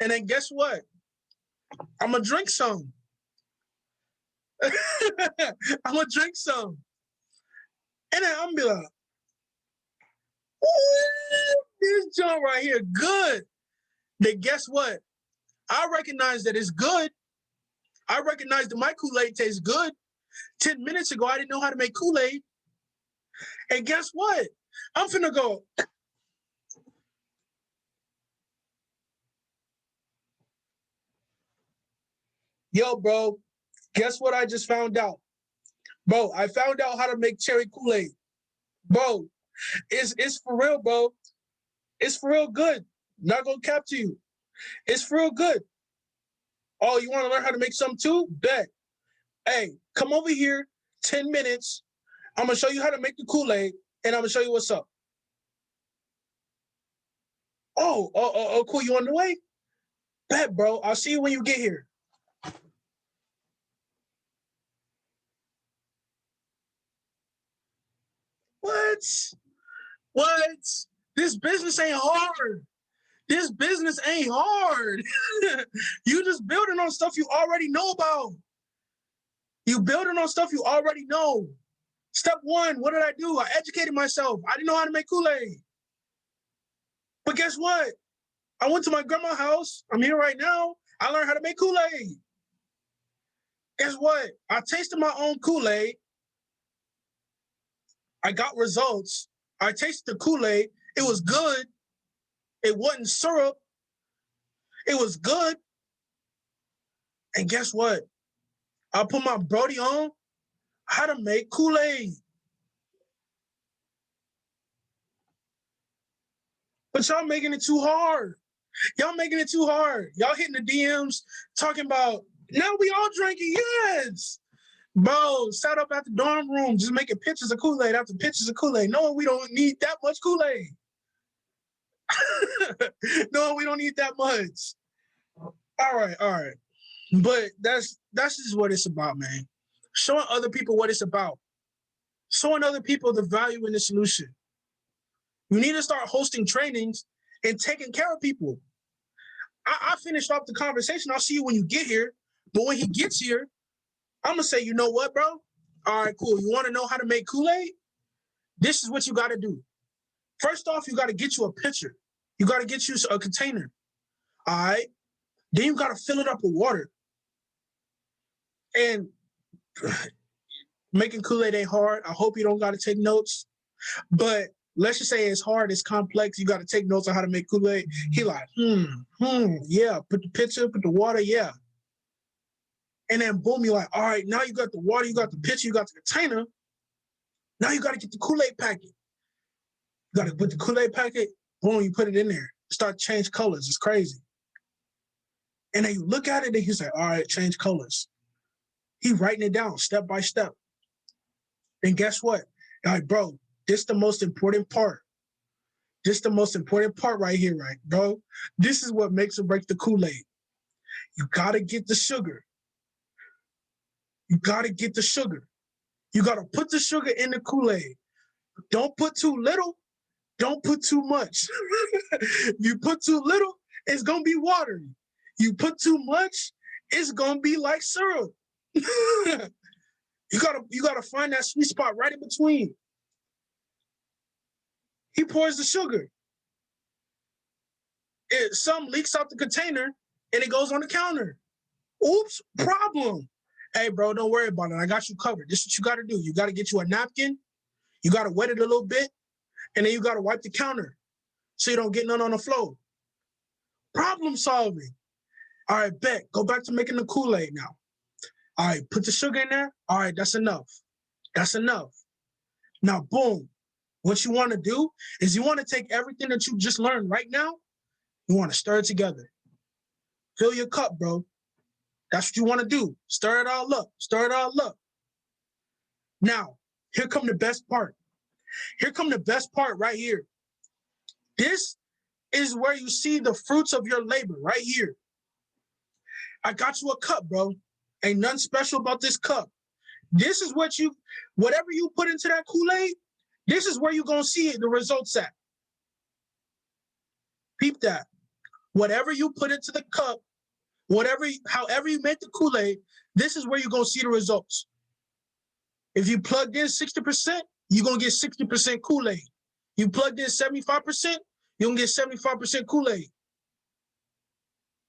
And then guess what? I'm gonna drink some. I'm gonna drink some. And then I'm gonna be like, ooh, this joint right here, good. Then guess what? I recognize that it's good. I recognize that my Kool-Aid tastes good. 10 minutes ago, I didn't know how to make Kool-Aid. And guess what? I'm finna go. Yo, bro, guess what I just found out? Bro, I found out how to make cherry Kool-Aid. Bro, it's for real, bro. It's for real good. Not gonna cap to you. It's for real good. Oh, you want to learn how to make some too? Bet. Hey, come over here, 10 minutes. I'm gonna show you how to make the Kool-Aid, and I'm gonna show you what's up. Oh, cool. You on the way? Bet, bro. I'll see you when you get here. What? This business ain't hard. This business ain't hard. You just building on stuff you already know about. You building on stuff you already know. Step 1, what did I do? I educated myself. I didn't know how to make Kool-Aid. But guess what? I went to my grandma's house. I'm here right now. I learned how to make Kool-Aid. Guess what? I tasted my own Kool-Aid. I got results. I tasted the Kool-Aid. It was good. It wasn't syrup. It was good. And guess what? I put my Brody on how to make Kool-Aid. But y'all making it too hard. Y'all making it too hard. Y'all hitting the DMs talking about, now we all drinking, yes. Bro, sat up at the dorm room just making pictures of Kool-Aid after pictures of Kool-Aid. No, we don't need that much Kool-Aid. No, we don't need that much. All right. But that's just what it's about, man. showing other people what it's about, showing other people the value in the solution. You need to start hosting trainings and taking care of people. I finished off the conversation. I'll see you when you get here. But when he gets here, I'm going to say, you know what, bro? All right, cool. You want to know how to make Kool-Aid? This is what you got to do. First off, you got to get you a pitcher. You got to get you a container. All right? Then you got to fill it up with water. And making Kool-Aid ain't hard. I hope you don't got to take notes. But let's just say it's hard, it's complex. You got to take notes on how to make Kool-Aid. He like, yeah, put the pitcher, put the water, yeah. And then boom, you're like, all right, now you got the water, you got the pitcher, you got the container. Now you got to get the Kool-Aid packet. You got to put the Kool-Aid packet, boom, you put it in there. Start to change colors. It's crazy. And then you look at it and he's like, all right, change colors. He writing it down step by step. And guess what? Like, bro, this is the most important part. This is the most important part right here, right, bro? This is what makes or breaks the Kool-Aid. You got to get the sugar. You got to get the sugar. You got to put the sugar in the Kool-Aid. Don't put too little. Don't put too much. If you put too little, it's going to be watery. You put too much, it's going to be like syrup. You gotta find that sweet spot right in between. He pours the sugar. Some leaks out the container and it goes on the counter. Oops, problem. Hey, bro, don't worry about it. I got you covered. This is what you got to do. You got to get you a napkin. You got to wet it a little bit. And then you got to wipe the counter so you don't get none on the floor. Problem solving. All right, bet. Go back to making the Kool-Aid now. All right, put the sugar in there. All right, that's enough. That's enough. Now, boom. What you want to do is you want to take everything that you just learned right now, you want to stir it together. Fill your cup, bro. That's what you want to do. Stir it all up. Stir it all up. Now, here come the best part. Here come the best part right here. This is where you see the fruits of your labor right here. I got you a cup, bro. Ain't nothing special about this cup. This is what whatever you put into that Kool-Aid, this is where you're going to see the results at. Peep that. Whatever you put into the cup, however you make the Kool-Aid, this is where you're going to see the results. If you plugged in 60%, you're going to get 60% Kool-Aid. You plugged in 75%, you're going to get 75% Kool-Aid.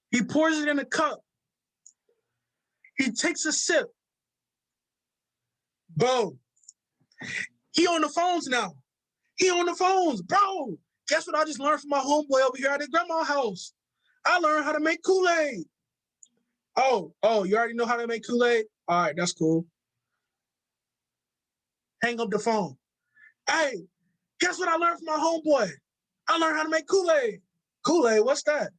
He pours it in a cup. He takes a sip. Bro, he on the phones now. He on the phones. Bro, guess what I just learned from my homeboy over here at his grandma's house? I learned how to make Kool-Aid. Oh, you already know how to make Kool-Aid? All right, that's cool. Hang up the phone. Hey, guess what I learned from my homeboy? I learned how to make Kool-Aid. Kool-Aid, what's that?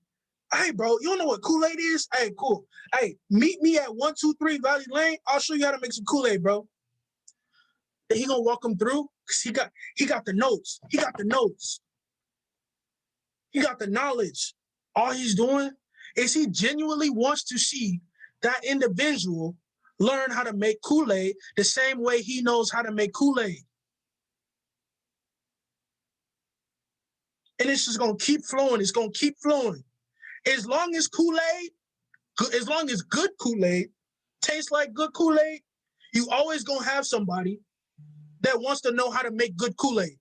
Hey, bro, you don't know what Kool-Aid is? Hey, cool. Hey, meet me at 123 Valley Lane. I'll show you how to make some Kool-Aid, bro. And he gonna walk him through because he got the notes. He got the notes. He got the knowledge. All he's doing is he genuinely wants to see that individual learn how to make Kool-Aid the same way he knows how to make Kool-Aid. And it's just gonna keep flowing. It's gonna keep flowing. As long as Kool-Aid, as long as good Kool-Aid tastes like good Kool-Aid, you always gonna have somebody that wants to know how to make good Kool-Aid.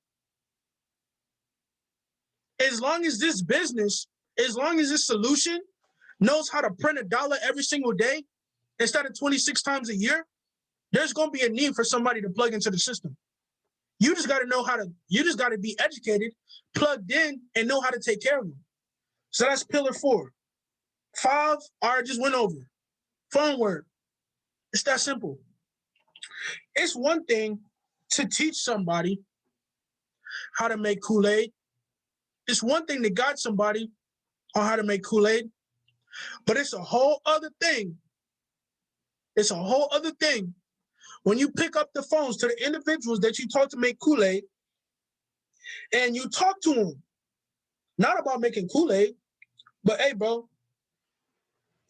As long as this business, as long as this solution knows how to print $1 every single day instead of 26 times a year, there's gonna be a need for somebody to plug into the system. You just gotta know you just gotta be educated, plugged in, and know how to take care of them. So that's pillar 4. 5, I just went over. Phone word. It's that simple. It's one thing to teach somebody how to make Kool-Aid. It's one thing to guide somebody on how to make Kool-Aid, but it's a whole other thing. It's a whole other thing when you pick up the phones to the individuals that you talk to make Kool-Aid and you talk to them, not about making Kool-Aid, but hey, bro,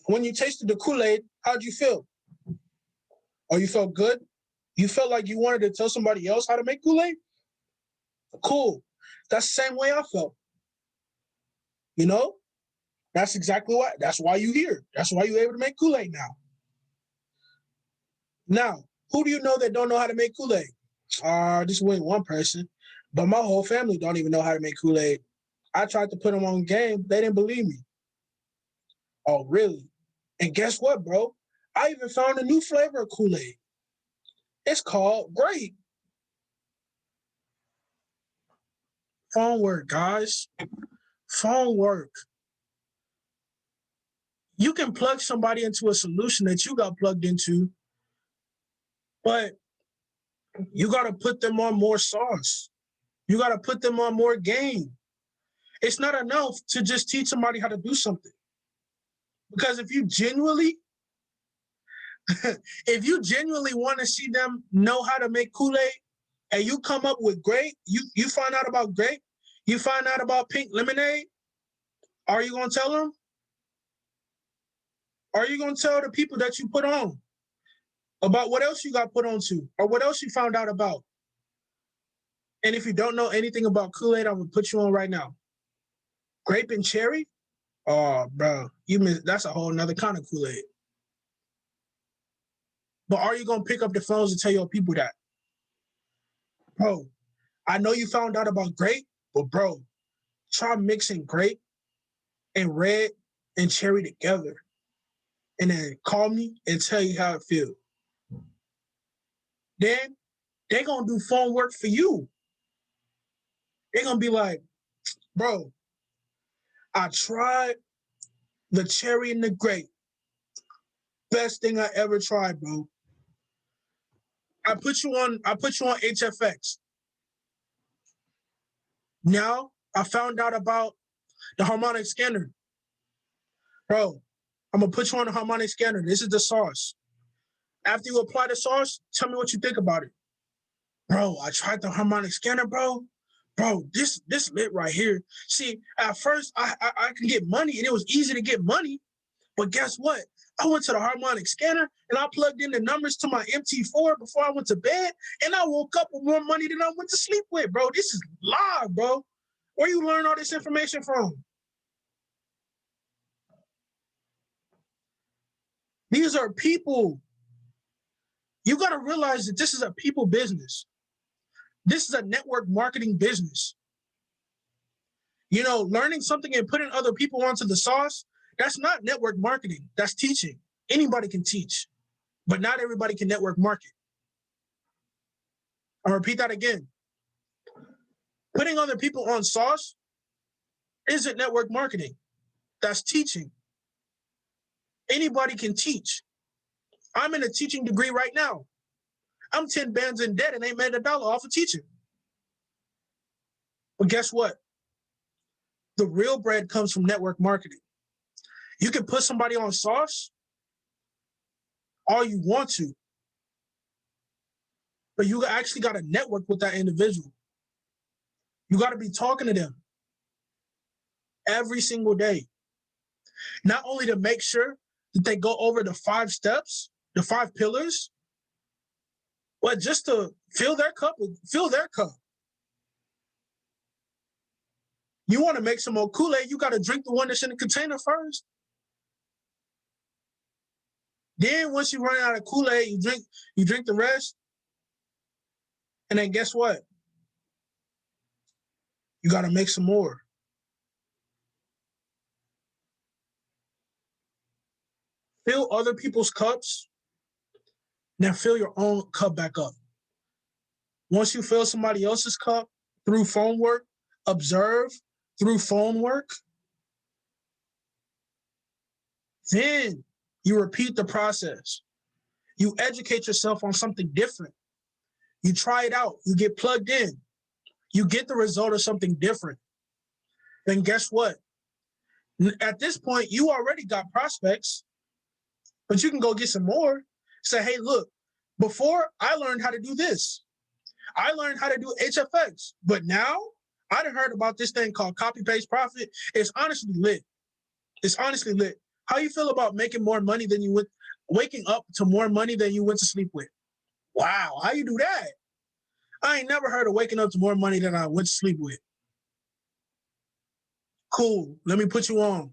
when you tasted the Kool-Aid, how'd you feel? Oh, you felt good? You felt like you wanted to tell somebody else how to make Kool-Aid? Cool. That's the same way I felt. You know? That's exactly why. That's why you here. That's why you're able to make Kool-Aid now. Now, who do you know that don't know how to make Kool-Aid? Just went one person, but my whole family don't even know how to make Kool-Aid. I tried to put them on game. They didn't believe me. Oh, really? And guess what, bro? I even found a new flavor of Kool-Aid. It's called grape. Phone work, guys. Phone work. You can plug somebody into a solution that you got plugged into, but you got to put them on more sauce. You got to put them on more game. It's not enough to just teach somebody how to do something. Because if you genuinely want to see them know how to make Kool-Aid and you come up with grape, you find out about grape, you find out about pink lemonade, are you going to tell them? Are you going to tell the people that you put on about what else you got put onto or what else you found out about? And if you don't know anything about Kool-Aid, I'm going to put you on right now. Grape and cherry? Oh, bro, that's a whole nother kind of Kool-Aid. But are you going to pick up the phones and tell your people that? Bro, I know you found out about grape, but bro, try mixing grape and red and cherry together. And then call me and tell you how it feels. Then they're going to do phone work for you. They're going to be like, bro, I tried the cherry and the grape. Best thing I ever tried, bro. I put you on HFX. Now I found out about the harmonic scanner. Bro, I'm gonna put you on the harmonic scanner. This is the sauce. After you apply the sauce, tell me what you think about it. Bro, I tried the harmonic scanner, bro. Bro, this lit right here. See, at first I can get money and it was easy to get money, but guess what? I went to the harmonic scanner and I plugged in the numbers to my MT4 before I went to bed, and I woke up with more money than I went to sleep with, bro. This is live, bro. Where you learn all this information from? These are people. You got to realize that this is a people business. This is a network marketing business. You know, learning something and putting other people onto the sauce, that's not network marketing. That's teaching. Anybody can teach, but not everybody can network market. I'll repeat that again. Putting other people on sauce isn't network marketing. That's teaching. Anybody can teach. I'm in a teaching degree right now. I'm 10 bands in debt and ain't made $1 off of teaching. But guess what? The real bread comes from network marketing. You can put somebody on sauce all you want to, but you actually got to network with that individual. You got to be talking to them every single day. Not only to make sure that they go over the 5 steps, the 5 pillars, but just to fill their cup. You want to make some more Kool-Aid, you got to drink the one that's in the container first. Then once you run out of Kool-Aid, you drink the rest. And then guess what? You got to make some more. Fill other people's cups, now fill your own cup back up. Once you fill somebody else's cup through phone work, observe through phone work, then you repeat the process. You educate yourself on something different. You try it out. You get plugged in. You get the result of something different. Then guess what? At this point, you already got prospects, but you can go get some more. Say, hey, look, before I learned how to do this. I learned how to do HFX, but now I done heard about this thing called copy paste profit. It's honestly lit. It's honestly lit. How you feel about making more money than you would? Waking up to more money than you went to sleep with. Wow, how you do that? I ain't never heard of waking up to more money than I went to sleep with. Cool. Let me put you on.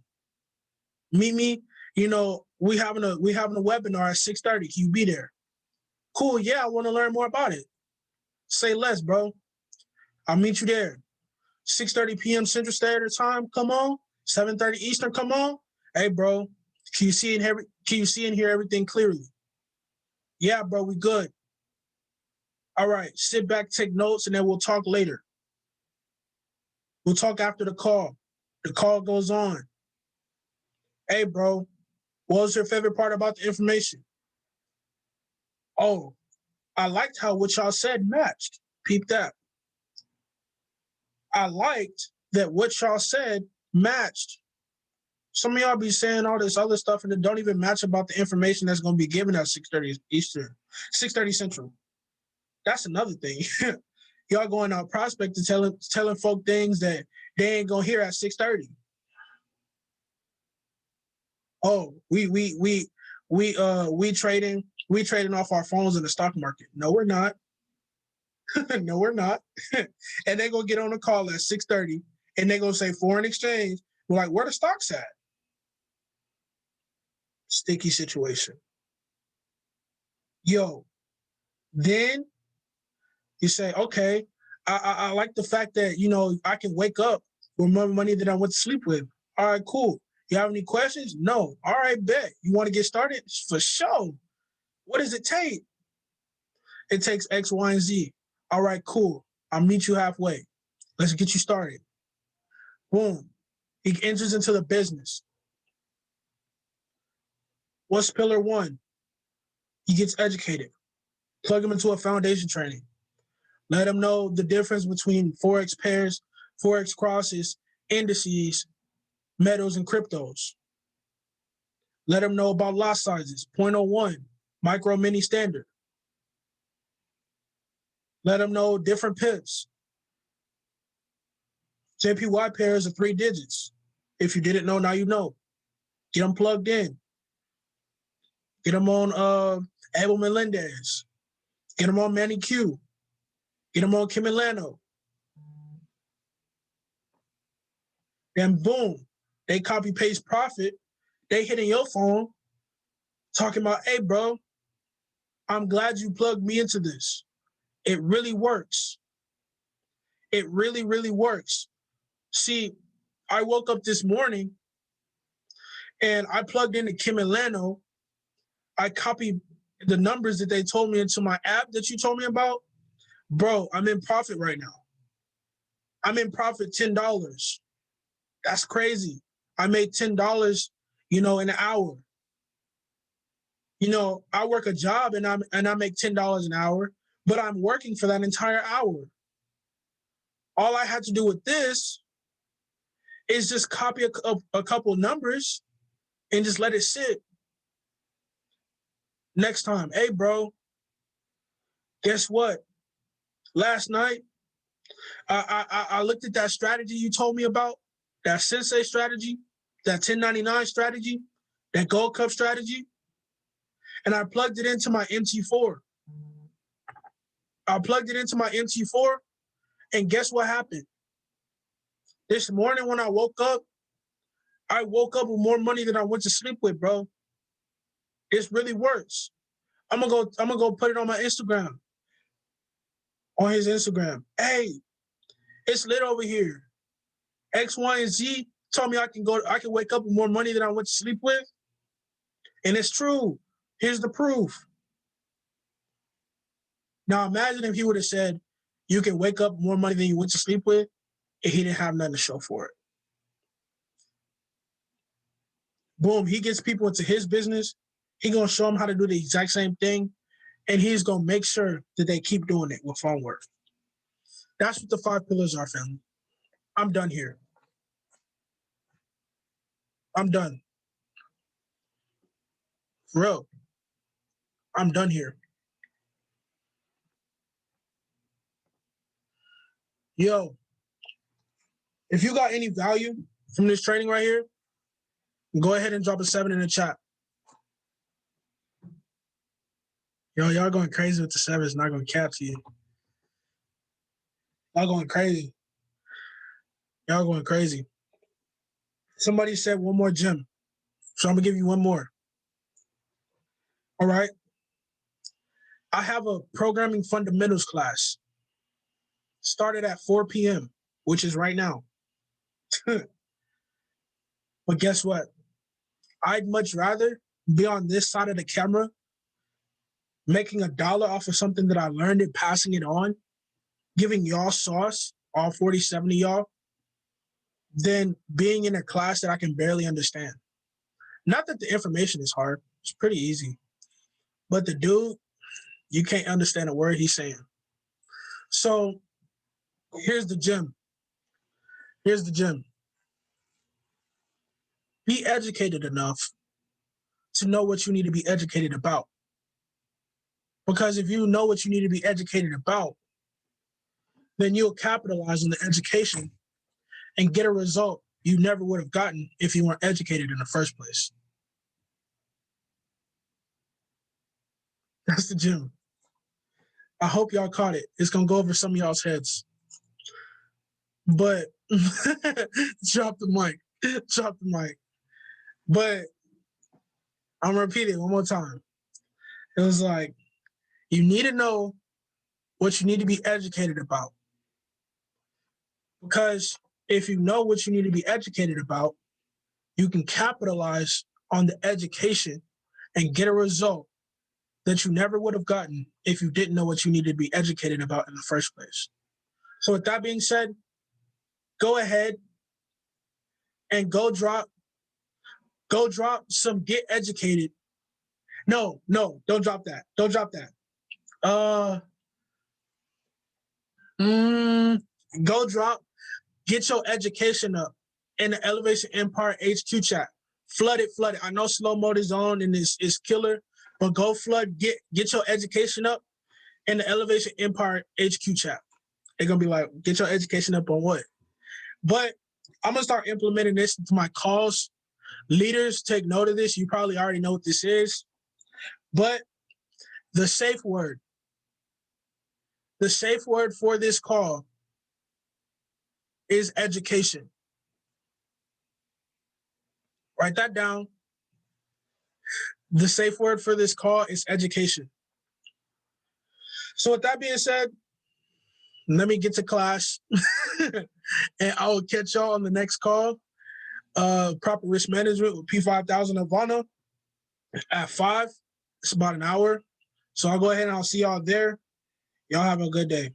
Meet me. You know, we having a webinar at 6:30. Can you be there? Cool. Yeah, I want to learn more about it. Say less, bro. I'll meet you there. 6:30 p.m. Central Standard Time. Come on. 7:30 Eastern. Come on. Hey, bro. Can you see and hear everything clearly? Yeah, bro. We good. All right. Sit back, take notes, and then we'll talk later. We'll talk after the call. The call goes on. Hey, bro. What was your favorite part about the information? Oh, I liked how what y'all said matched. Peep that. I liked that what y'all said matched. Some of y'all be saying all this other stuff and it don't even match about the information that's going to be given at 6:30 Eastern, 6:30 Central. That's another thing. Y'all going out prospecting, telling folk things that they ain't gonna hear at 6:30. Oh, we trading off our phones in the stock market. No, we're not. No, we're not. And they gonna get on a call at 6:30 and they gonna say foreign exchange. We're like, where the stocks at? Sticky situation. Yo, then you say, okay, I like the fact that, you know, I can wake up with more money than I went to sleep with. All right, cool. You have any questions? No. All right, bet. You want to get started? For sure. What does it take? It takes X, Y, and Z. All right, cool. I'll meet you halfway. Let's get you started. Boom. He enters into the business. What's pillar one? He gets educated. Plug him into a foundation training. Let him know the difference between Forex pairs, Forex crosses, indices, metals, and cryptos. Let him know about lot sizes, 0.01, micro, mini, standard. Let him know different pips. JPY pairs are 3 digits. If you didn't know, now you know. Get them plugged in. Get them on Abel Melendez. Get them on Manny Q. Get them on Kim Milano. Then boom, they copy paste profit. They hitting your phone talking about, hey, bro, I'm glad you plugged me into this. It really works. It really, really works. See, I woke up this morning and I plugged into Kim Milano. I copied the numbers that they told me into my app that you told me about. Bro, I'm in profit right now. I'm in profit $10. That's crazy. I made $10, in an hour. I work a job and I make $10 an hour, but I'm working for that entire hour. All I had to do with this is just copy a couple numbers and just let it sit. Next time, hey, bro, guess what? Last night, I looked at that strategy you told me about, that Sensei strategy, that 1099 strategy, that Gold Cup strategy, and I plugged it into my MT4. I plugged it into my MT4, and guess what happened? This morning when I woke up with more money than I went to sleep with, bro. This really works. I'm gonna go put it on my Instagram. On his Instagram. Hey, it's lit over here. X, Y, and Z told me I can wake up with more money than I went to sleep with. And it's true. Here's the proof. Now imagine if he would have said, you can wake up more money than you went to sleep with, and he didn't have nothing to show for it. Boom, he gets people into his business. He's going to show them how to do the exact same thing, and he's going to make sure that they keep doing it with phone work. That's what the 5 pillars are, family. I'm done here. I'm done. For real. I'm done here. Yo, if you got any value from this training right here, go ahead and drop a 7 in the chat. Y'all going crazy with the sevens. Not gonna cap to you. Y'all going crazy. Y'all going crazy. Somebody said one more gym, so I'm gonna give you one more. All right. I have a programming fundamentals class. Started at 4 p.m., which is right now. But guess what? I'd much rather be on this side of the camera making $1 off of something that I learned and passing it on, giving y'all sauce, all 47 of y'all, than being in a class that I can barely understand. Not that the information is hard. It's pretty easy. But the dude, you can't understand a word he's saying. So here's the gym. Here's the gym. Be educated enough to know what you need to be educated about. Because if you know what you need to be educated about, then you'll capitalize on the education and get a result you never would have gotten if you weren't educated in the first place. That's the gym. I hope y'all caught it. It's going to go over some of y'all's heads. But drop the mic. Drop the mic. But I'm going to repeat it one more time. It was like, you need to know what you need to be educated about. Because if you know what you need to be educated about, you can capitalize on the education and get a result that you never would have gotten if you didn't know what you needed to be educated about in the first place. So with that being said, go ahead and go drop some Get Educated. No, don't drop that. Don't drop that. Go drop Get Your Education Up in the Elevation Empire HQ chat. Flood it. I know slow mode is on and it's killer, but go flood Get Your Education Up in the Elevation Empire HQ chat. They're gonna be like, get your education up on what? But I'm gonna start implementing this into my calls. Leaders, take note of this. You probably already know what this is. But the safe word for this call is education. Write that down. The safe word for this call is education. So with that being said, let me get to class and I will catch y'all on the next call. Proper risk management with P5000 Havana at 5. It's about an hour. So I'll go ahead and I'll see y'all there. Y'all have a good day.